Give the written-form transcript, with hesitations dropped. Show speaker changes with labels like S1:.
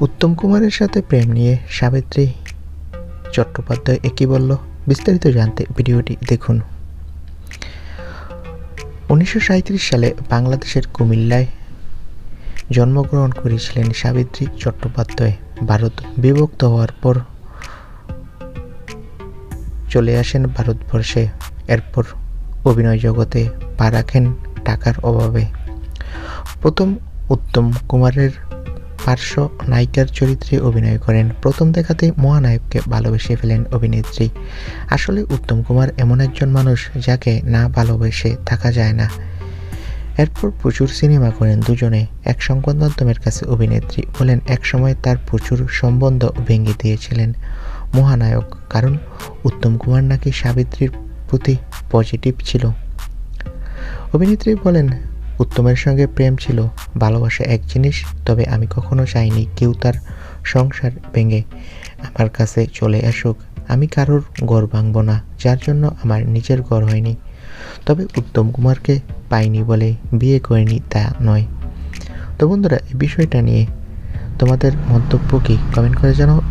S1: উত্তম কুমারের সাথে প্রেম নিয়ে সাবিত্রী চট্টোপাধ্যায় একই বলল। বিস্তারিত জানতে ভিডিওটি দেখুন। 1937 সালে বাংলাদেশের কুমিল্লায় জন্মগ্রহণ করেছিলেন সাবিত্রী চট্টোপাধ্যায়। ভারত বিভক্ত হওয়ার পর চলে আসেন ভারতবর্ষে। এরপর অভিনয় জগতে পা রাখেন টাকার অভাবে। প্রথম উত্তম কুমারের পার্শ্ব নায়িকার চরিত্রে অভিনয় করেন। প্রথম দেখাতেই মহানায়ককে ভালোবেসে ফেলেন অভিনেত্রী। আসলে উত্তম কুমার এমন একজন মানুষ যাকে না ভালোবেসে থাকা যায় না। এরপর প্রচুর সিনেমা করেন দুজনে। এক সংবাদ মাধ্যমের কাছে অভিনেত্রী বলেন একসময় তার প্রচুর সম্বন্ধ ভেঙে দিয়েছিলেন মহানায়ক, কারণ উত্তম কুমার নাকি সাবিত্রীর প্রতি পজিটিভ ছিল। অভিনেত্রী বলেন, উত্তমের সঙ্গে প্রেম ছিল, ভালোবাসা এক জিনিস, তবে আমি কখনো চাইনি কেউ তার সংসার ভেঙে আমার কাছে চলে আসুক। আমি কারোর ঘর ভাঙব না, যার জন্য আমার নিজের ঘর হয়নি। তবে উত্তম কুমারকে পাইনি বলে বিয়ে করিনি তা নয়। তো বন্ধুরা, এই বিষয়টা নিয়ে তোমাদের মন্তব্য কি কমেন্ট করে জানাও।